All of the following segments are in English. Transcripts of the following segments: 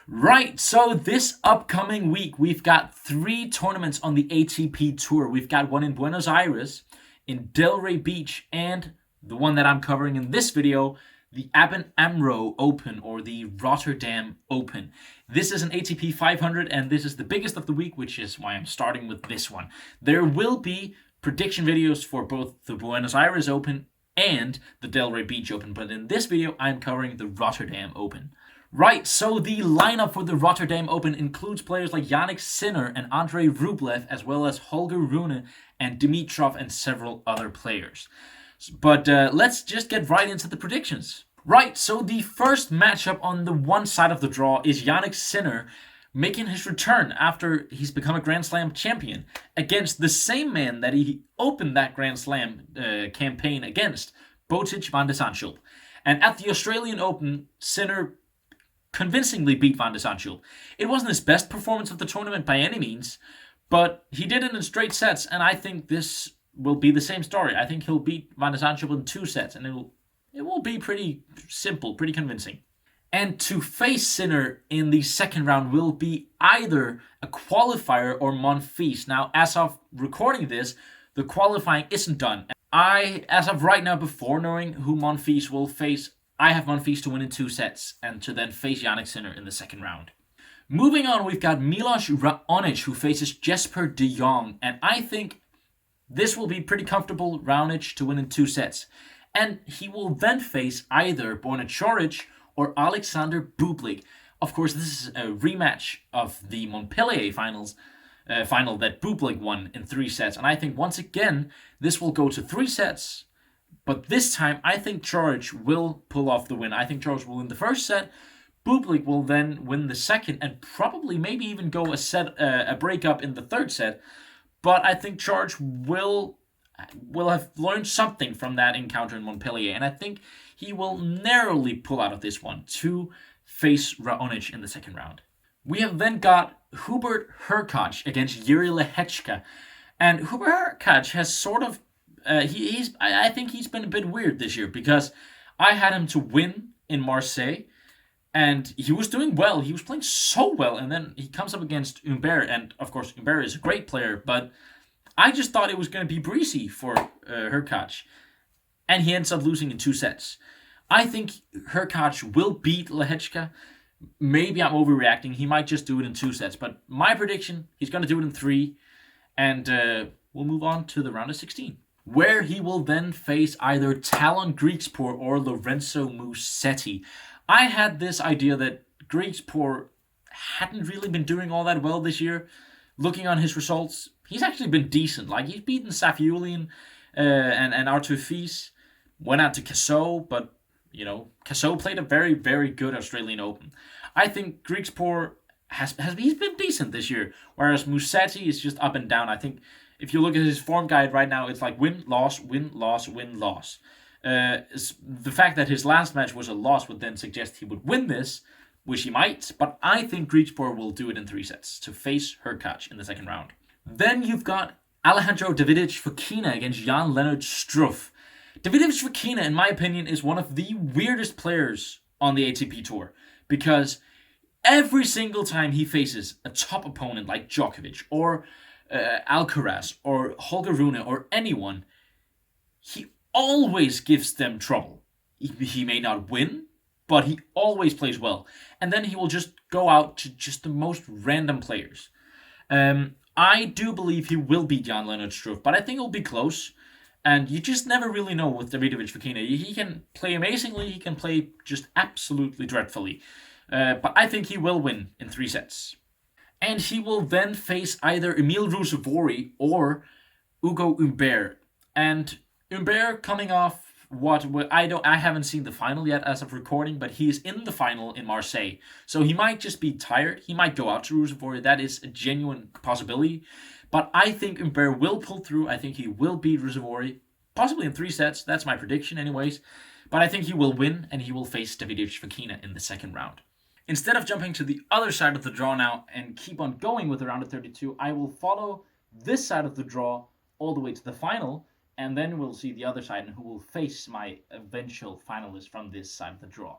Right, so this upcoming week, we've got 3 tournaments on the ATP Tour. We've got one in Buenos Aires, in Delray Beach, and the one that I'm covering in this video, the ABN AMRO Open, or the Rotterdam Open. This is an ATP 500, and this is the biggest of the week, which is why I'm starting with this one. There will be prediction videos for both the Buenos Aires Open and the Delray Beach Open, but in this video, I'm covering the Rotterdam Open. Right, so the lineup for the Rotterdam Open includes players like Jannik Sinner and Andrei Rublev, as well as Holger Rune and Dimitrov and several other players. But let's just get right into the predictions. Right, so the first matchup on the one side of the draw is Jannik Sinner making his return after he's become a Grand Slam champion against the same man that he opened that Grand Slam campaign against, Botic van de Zandschulp. And at the Australian Open, Sinner convincingly beat Van de Zandschulp. It wasn't his best performance of the tournament by any means, but he did it in straight sets, and I think this will be the same story. I think he'll beat Van de Zandschulp in 2 sets, and it will be pretty simple, pretty convincing. And to face Sinner in the second round will be either a qualifier or Monfils. Now, as of recording this, the qualifying isn't done. As of right now, before knowing who Monfils will face, I have Monfils to win in 2 sets and to then face Jannik Sinner in the second round. Moving on, we've got Milos Raonic, who faces Jesper de Jong, and I think this will be pretty comfortable Raonic to win in 2 sets. And he will then face either Borna Coric or Alexander Bublik. Of course, this is a rematch of the Montpellier final that Bublik won in 3 sets, and I think once again this will go to 3 sets. But this time, I think Coric will pull off the win. I think Coric will win the first set. Bublik will then win the second, and probably maybe even go a breakup in the third set. But I think Coric will have learned something from that encounter in Montpellier, and I think he will narrowly pull out of this one to face Raonic in the second round. We have then got Hubert Hurkacz against Jiri Lehečka, and Hubert Hurkacz has sort of I think he's been a bit weird this year, because I had him to win in Marseille, and he was doing well. He was playing so well, and then he comes up against Humbert, and of course Humbert is a great player, but I just thought it was going to be breezy for Hurkacz, and he ends up losing in 2 sets. I think Hurkacz will beat Lehečka. Maybe I'm overreacting. He might just do it in 2 sets, but my prediction, he's going to do it in 3, and we'll move on to the round of 16. Where he will then face either Talon Griekspoor or Lorenzo Musetti. I had this idea that Griekspoor hadn't really been doing all that well this year. Looking on his results, he's actually been decent. Like, he's beaten Safiullin and Artur Fils, went out to Cassot, but, Cassot played a very, very good Australian Open. I think Griekspoor he's been decent this year, whereas Musetti is just up and down. I think if you look at his form guide right now, it's like win, loss, win, loss, win, loss. The fact that his last match was a loss would then suggest he would win this, which he might, but I think Griekspoor will do it in 3 sets to face Hurkacz in the second round. Then you've got Alejandro Davidovich Fokina against Jan-Lennard Struff. Davidovich Fokina, in my opinion, is one of the weirdest players on the ATP Tour, because every single time he faces a top opponent like Djokovic or Alcaraz or Holger Rune or anyone, he always gives them trouble. He may not win, but he always plays well. And then he will just go out to just the most random players. I do believe he will beat Jan-Lennard Struff, but I think it'll be close. And you just never really know with Davidovich Fokina. He can play amazingly, he can play just absolutely dreadfully. But I think he will win in 3 sets. And he will then face either Emil Ruusuvuori or Ugo Humbert. And Humbert coming off I haven't seen the final yet as of recording, but he is in the final in Marseille. So he might just be tired. He might go out to Ruusuvuori. That is a genuine possibility. But I think Humbert will pull through. I think he will beat Ruusuvuori, possibly in 3 sets. That's my prediction anyways. But I think he will win, and he will face Davidovich Fokina in the second round. Instead of jumping to the other side of the draw now and keep on going with the round of 32, I will follow this side of the draw all the way to the final, and then we'll see the other side and who will face my eventual finalists from this side of the draw.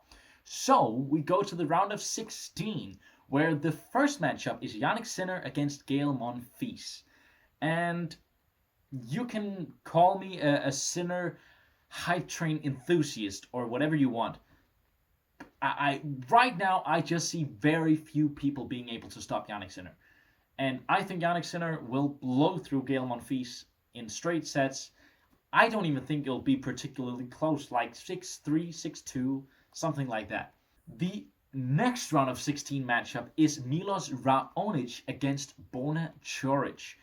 So we go to the round of 16, where the first matchup is Yannick Sinner against Gael Monfils. And you can call me a Sinner hype train enthusiast or whatever you want. I right now I just see very few people being able to stop Yannick Sinner. And I think Yannick Sinner will blow through Gael Monfils in straight sets. I don't even think it'll be particularly close, like 6-3, 6-2, something like that. The next round of 16 matchup is Milos Raonic against Borna Coric.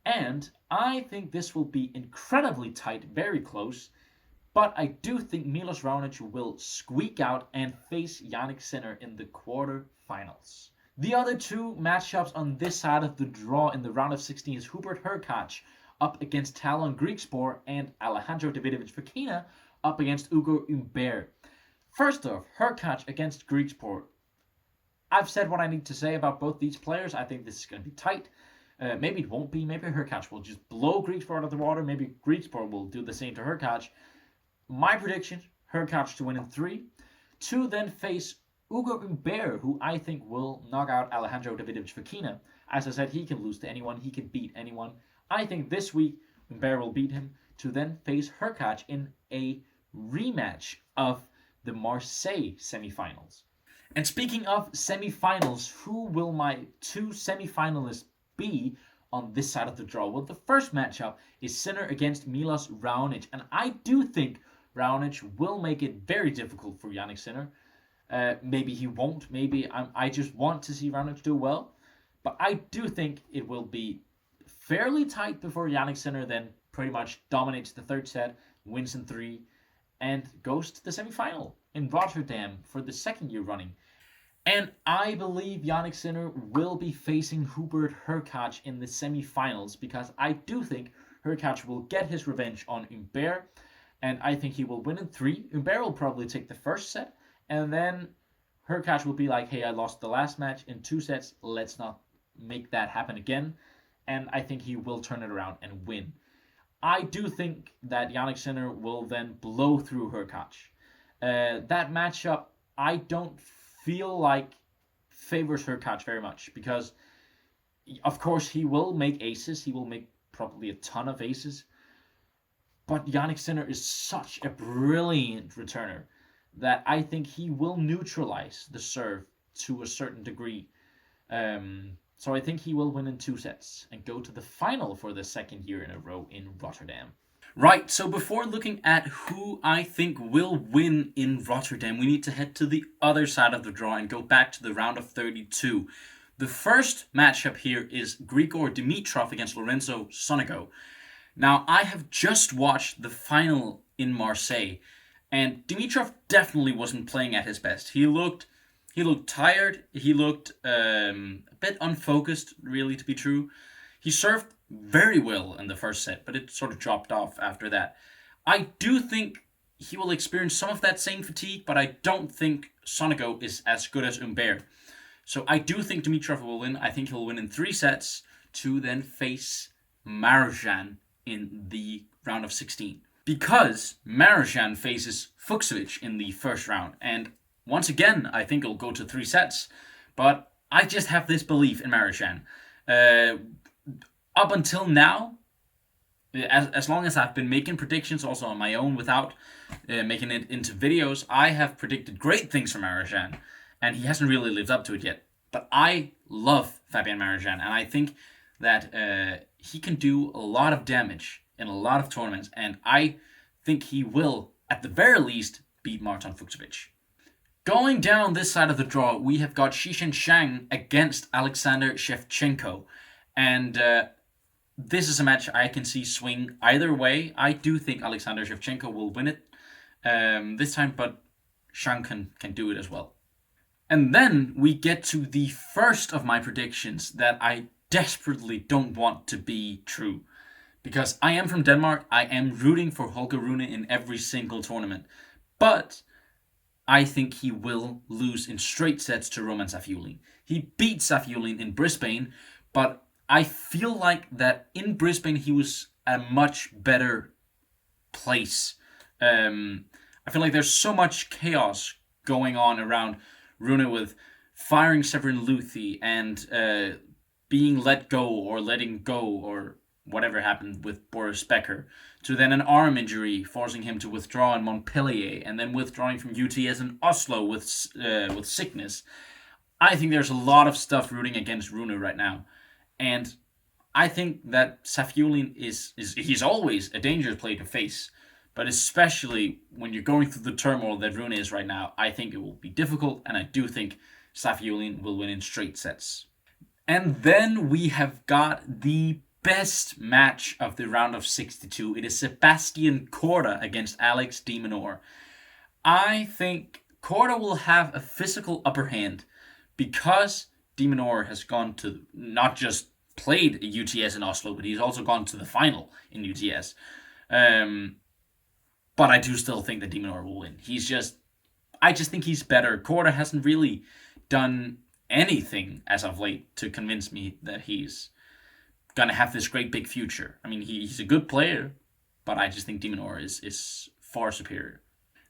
And I think this will be incredibly tight, very close. But I do think Milos Raonic will squeak out and face Yannick Sinner in the quarterfinals. The other two matchups on this side of the draw in the round of 16 is Hubert Hurkacz up against Talon Griekspoor and Alejandro Davidovich Fokina up against Ugo Humbert. First off, Hurkacz against Griekspoor. I've said what I need to say about both these players. I think this is going to be tight. Maybe it won't be. Maybe Hurkacz will just blow Griekspoor out of the water. Maybe Griekspoor will do the same to Hurkacz. My prediction, Hurkacz to win in 3. 2 then face Ugo Humbert, who I think will knock out Alejandro Davidovich Fokina. As I said, he can lose to anyone. He can beat anyone. I think this week Humbert will beat him to then face Hurkacz in a rematch of the Marseille semifinals. And speaking of semifinals, who will my 2 semifinalists be on this side of the draw? Well, the first matchup is Sinner against Milos Raonic, and I do think Raonic will make it very difficult for Yannick Sinner. Maybe he won't. Maybe I just want to see Raonic do well. But I do think it will be fairly tight before Yannick Sinner then pretty much dominates the third set, wins in 3, and goes to the semifinal in Rotterdam for the second year running. And I believe Yannick Sinner will be facing Hubert Hurkacz in the semifinals because I do think Hurkacz will get his revenge on Humbert, and I think he will win in 3. Humbert will probably take the first set, and then Hurkacz will be like, hey, I lost the last match in 2 sets, let's not make that happen again. And I think he will turn it around and win. I do think that Yannick Sinner will then blow through Hurkacz. That matchup, I don't feel like favors Hurkacz very much because, of course, he will make aces. He will make probably a ton of aces. But Yannick Sinner is such a brilliant returner that I think he will neutralize the serve to a certain degree. So I think he will win in 2 sets and go to the final for the second year in a row in Rotterdam. Right, so before looking at who I think will win in Rotterdam, we need to head to the other side of the draw and go back to the round of 32. The first matchup here is Grigor Dimitrov against Lorenzo Sonego. Now, I have just watched the final in Marseille, and Dimitrov definitely wasn't playing at his best. He looked tired. He looked a bit unfocused, really, to be true. He served very well in the first set, but it sort of dropped off after that. I do think he will experience some of that same fatigue, but I don't think Sonego is as good as Humbert. So I do think Dimitrov will win. I think he'll win in 3 sets to then face Marozsan in the round of 16. Because Marozsan faces Fucsovics in the first round, and once again, I think it'll go to 3 sets, but I just have this belief in Marozsan. Up until now, as long as I've been making predictions also on my own without making it into videos, I have predicted great things from Marozsan, and he hasn't really lived up to it yet. But I love Fabian Marozsan, and I think that he can do a lot of damage in a lot of tournaments, and I think he will, at the very least, beat Marton Fucsovics. Going down this side of the draw, we have got Xishen Zhang against Alexander Shevchenko. And this is a match I can see swing either way. I do think Alexander Shevchenko will win it this time, but Zhang can do it as well. And then we get to the first of my predictions that I desperately don't want to be true. Because I am from Denmark, I am rooting for Holger Rune in every single tournament. But I think he will lose in straight sets to Roman Safiullin. He beat Safiullin in Brisbane, but I feel like that in Brisbane he was a much better place. I feel like there's so much chaos going on around Rune with firing Severin Luthi and being let go or letting go or whatever happened with Boris Becker, to then an arm injury forcing him to withdraw in Montpellier and then withdrawing from UTS in Oslo with sickness. I think there's a lot of stuff rooting against Rune right now, and I think that Safiullin he's always a dangerous player to face, but especially when you're going through the turmoil that Rune is right now, I think it will be difficult, and I do think Safiullin will win in straight sets. And then we have got the best match of the round of 62. It is Sebastian Korda against Alex de Minaur. I think Korda will have a physical upper hand because de Minaur has gone to not just played UTS in Oslo, but he's also gone to the final in UTS. But I do still think that de Minaur will win. I just think he's better. Korda hasn't really done anything as of late to convince me that he's gonna have this great big future. I mean, he's a good player, but I just think de Minaur is far superior.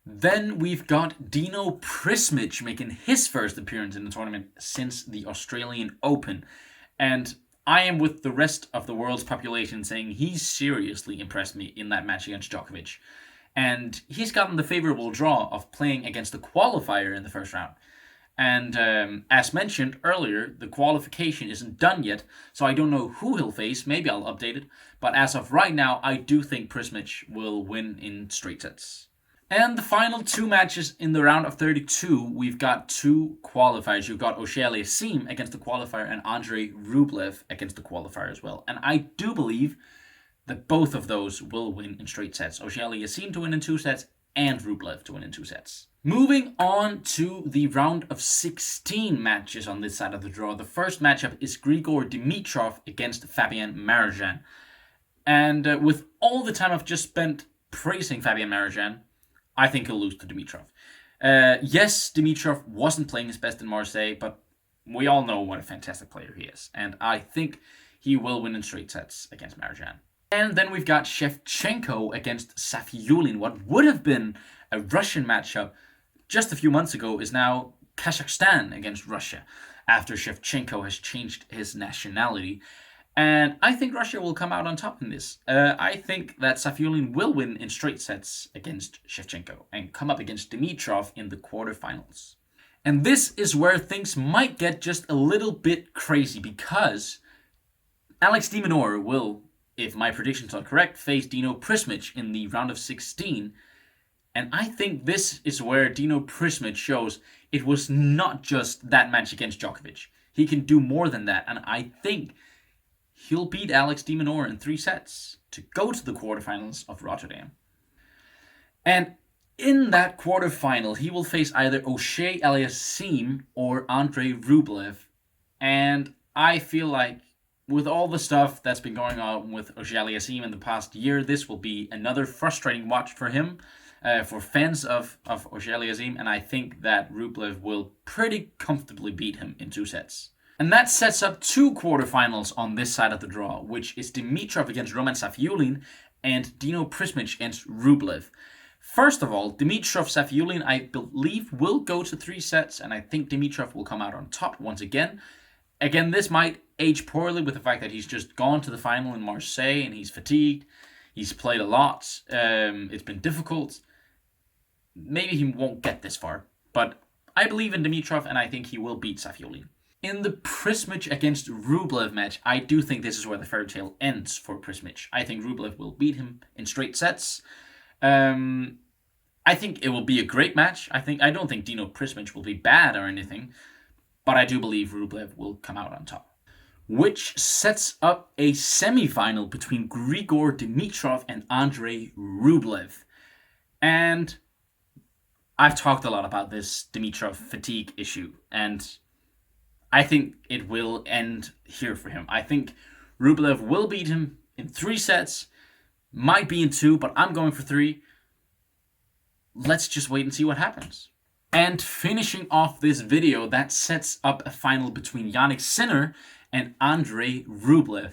Then we've got Dino Prismic making his first appearance in the tournament since the Australian Open. And I am with the rest of the world's population saying he seriously impressed me in that match against Djokovic. And he's gotten the favorable draw of playing against the qualifier in the first round. And as mentioned earlier, the qualification isn't done yet, so I don't know who he'll face. Maybe I'll update it. But as of right now, I do think Prismic will win in straight sets. And the final two matches in the round of 32, we've got two qualifiers. You've got Auger Aliassime against the qualifier and Andrei Rublev against the qualifier as well. And I do believe that both of those will win in straight sets. Auger Aliassime to win in 2 sets and Rublev to win in 2 sets. Moving on to the round of 16 matches on this side of the draw. The first matchup is Grigor Dimitrov against Fabian Marozsan. And with all the time I've just spent praising Fabian Marozsan, I think he'll lose to Dimitrov. Yes, Dimitrov wasn't playing his best in Marseille, but we all know what a fantastic player he is. And I think he will win in straight sets against Marozsan. And then we've got Shevchenko against Safiullin. What would have been a Russian matchup just a few months ago is now Kazakhstan against Russia, after Shevchenko has changed his nationality. And I think Russia will come out on top in this. I think that Safiullin will win in straight sets against Shevchenko and come up against Dimitrov in the quarterfinals. And this is where things might get just a little bit crazy, because Alex de Minaur will, if my predictions are correct, face Dino Prismic in the round of 16. And I think this is where Dino Prismic shows it was not just that match against Djokovic. He can do more than that, and I think he'll beat Alex de Minaur in 3 sets to go to the quarterfinals of Rotterdam. And in that quarterfinal, he will face either Auger Aliassime or Andrei Rublev. And I feel like with all the stuff that's been going on with Auger Aliassime in the past year, this will be another frustrating watch for him, for fans of Auger Aliassime, and I think that Rublev will pretty comfortably beat him in 2 sets. And that sets up 2 quarterfinals on this side of the draw, which is Dimitrov against Roman Safiullin and Dino Prismic against Rublev. First of all, Dimitrov-Safiullin, I believe, will go to 3 sets, and I think Dimitrov will come out on top once again. Again, this might age poorly with the fact that he's just gone to the final in Marseille and he's fatigued. He's played a lot. It's been difficult. Maybe he won't get this far, but I believe in Dimitrov, and I think he will beat Safiullin. In the Prismic against Rublev match, I do think this is where the fairy tale ends for Prismic. I think Rublev will beat him in straight sets. I think it will be a great match. I don't think Dino Prismic will be bad or anything, but I do believe Rublev will come out on top. Which sets up a semi-final between Grigor Dimitrov and Andrei Rublev. And I've talked a lot about this Dimitrov fatigue issue, and I think it will end here for him. I think Rublev will beat him in 3 sets, might be in 2, but I'm going for 3. Let's just wait and see what happens. And finishing off this video, that sets up a final between Jannik Sinner and Andrei Rublev.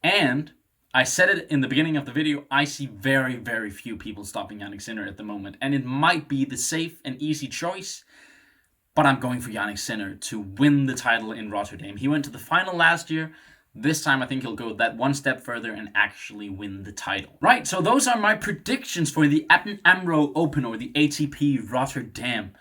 And I said it in the beginning of the video, I see very, very few people stopping Jannik Sinner at the moment. And it might be the safe and easy choice. but I'm going for Jannik Sinner to win the title in Rotterdam. He went to the final last year. This time I think he'll go that one step further and actually win the title. Right, so those are my predictions for the ABN AMRO Open, or the ATP Rotterdam.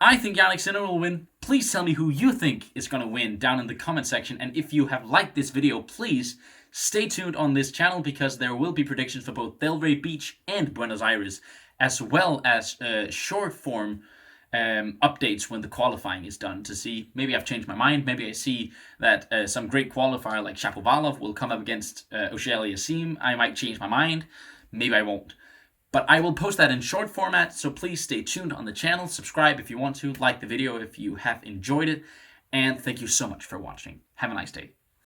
I think Jannik Sinner will win. Please tell me who you think is going to win down in the comment section. And if you have liked this video, please stay tuned on this channel, because there will be predictions for both Delray Beach and Buenos Aires, as well as short form updates when the qualifying is done, to see maybe I've changed my mind. Maybe I see that some great qualifier like Shapovalov will come up against Auger-Aliassime. I might change my mind. Maybe I won't. But I will post that in short format, so please stay tuned on the channel. Subscribe if you want to, like the video if you have enjoyed it, and thank you so much for watching. Have a nice day.